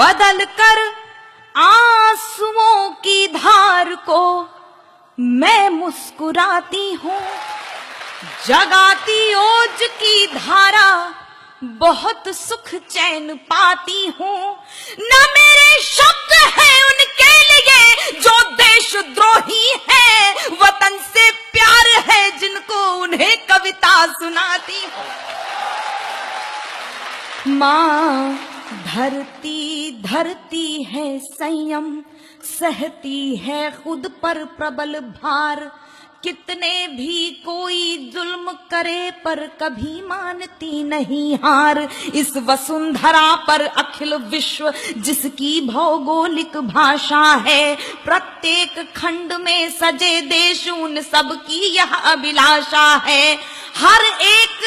बदल कर आंसुओं की धार को मैं मुस्कुराती हूँ, जगाती ओज की धारा बहुत सुख चैन पाती हूँ। न मेरे शब्द हैं उनके लिए जो देशद्रोही है, वतन से प्यार है जिनको उन्हें कविता सुनाती हूँ। माँ धरती धरती है संयम, सहती है खुद पर प्रबल भार, कितने भी कोई जुल्म करे पर कभी मानती नहीं हार। इस वसुंधरा पर अखिल विश्व जिसकी भौगोलिक भाषा है, प्रत्येक खंड में सजे देश उन सबकी यह अभिलाषा है। हर एक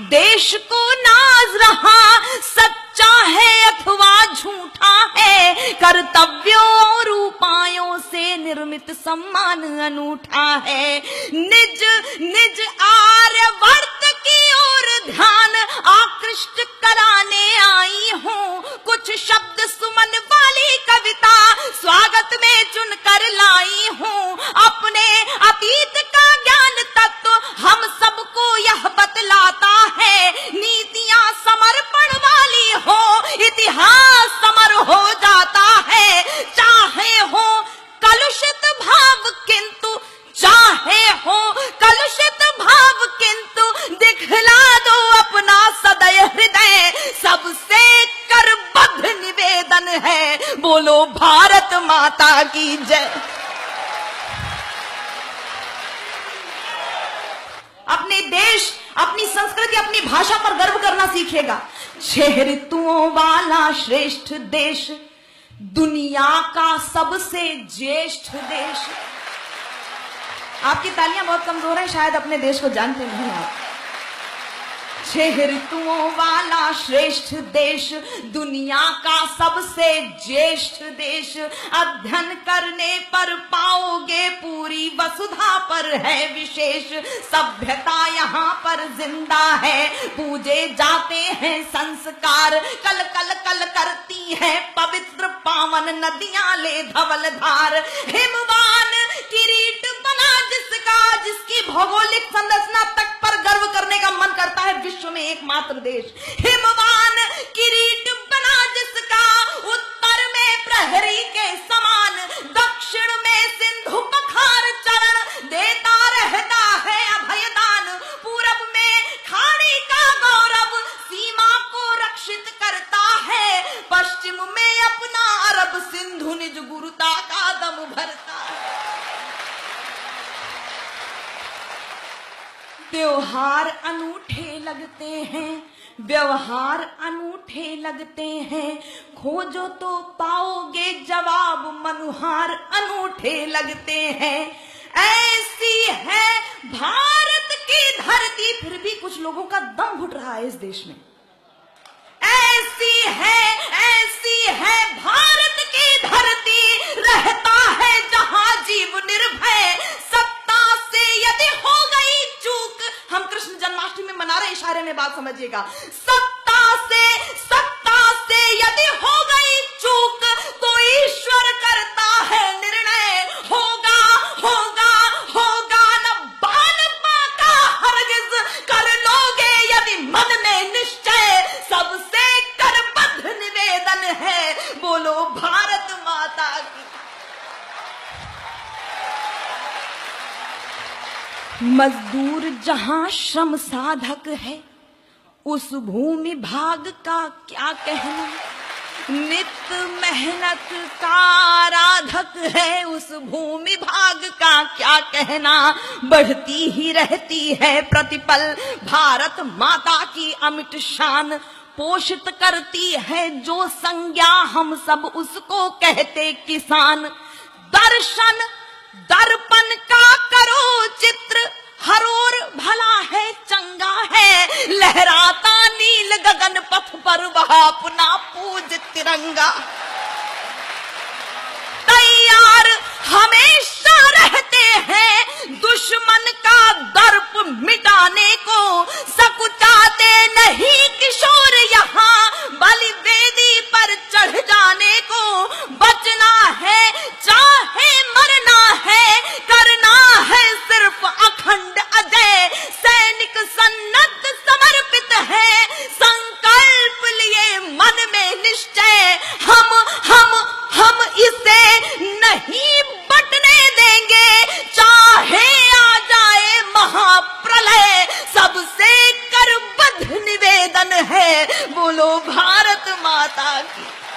देश को नाज रहा सच्चा है अथवा झूठा है, कर्तव्यों और उपायों से निर्मित सम्मान अनूठा है। निज निज आर्यवर्त की ओर ध्यान आकृष्ट कराने आई हूँ, कुछ शब्द सुमन वाली कविता स्वागत में चुनकर लाई हूँ। अपने अतीत का ज्ञान तत्व हम सबको यह बतलाता है, नीतियाँ समर्पण वाली हो इतिहास समर हो जाता है। चाहे हो कलुषित भाव किंतु, चाहे हो कलुषित भाव किंतु दिखला दो अपना सदैव हृदय, सबसे करबद्ध निवेदन है बोलो भारत माता की जय। अपने देश, अपनी संस्कृति, अपनी भाषा पर गर्व करना सीखेगा। 6 ऋतुओं वाला श्रेष्ठ देश, दुनिया का सबसे ज्येष्ठ देश। आपकी तालियां बहुत कमजोर है, शायद अपने देश को जानते नहीं आप। 6 ऋतुओं वाला श्रेष्ठ देश, दुनिया का सबसे ज्येष्ठ देश। अध्ययन करने पर पाओगे पूरी वसुधा पर है विशेष, सभ्यता यहाँ पर जिंदा है, पूजे जाते हैं संस्कार, कल कल कल करती है पवित्र पावन नदियां ले धवल धार। हिमवान किरीट बना जिसका, जिसकी भौगोलिक संरचना तक पर गर्व करने का मन करता है, विश्व में एकमात्र देश। हिमवान किरीट बना जिसका, उत्तर में प्रहरी के समान, दक्षिण में सिंधु पखार चरण देता रहता है अभयदान, पूरब में खाड़ी का गौरव सीमा को रक्षित करता है, पश्चिम में अपना अरब सिंधु निज गुरुता का दम भरता है। त्योहार अनूठे लगते हैं, व्यवहार अनूठे लगते हैं, खोजो तो पाओगे जवाब मनुहार अनूठे लगते हैं। ऐसी है भारत की धरती, फिर भी कुछ लोगों का दम घुट रहा है इस देश में। ऐसी है भारत की धरती, रहता है जहां जीव निर्भय, सत्ता से यदि हो गई चूक, हम कृष्ण जन्माष्टमी मना रहे, इशारे में बात समझिएगा। सत्ता से यदि हो गई चूक तो ईश्वर करता है निर्णय, होगा होगा होगा न बाल बाका हरगिज, कर लोगे यदि मन में निश्चय, सबसे करबद्ध निवेदन है बोलो भारत माता की। मजदूर जहां श्रम साधक है, उस भूमि भाग का क्या कहना, नित्य मेहनत का आराधक है, उस भूमि भाग का क्या कहना। बढ़ती ही रहती है प्रतिपल भारत माता की अमिट शान, पोषित करती है जो संज्ञा हम सब उसको कहते किसान। दर्शन दर्पण का करो चित्र, हर ओर भला है चंगा है, लहराता नील गगन पथ पर वह अपना पूज तिरंगा। तैयार हमेशा रहते हैं दुश्मन का दर्प मिटाने को, सकुचाते नहीं किशोर यहाँ बलि वेदी पर चढ़ जाने माता की।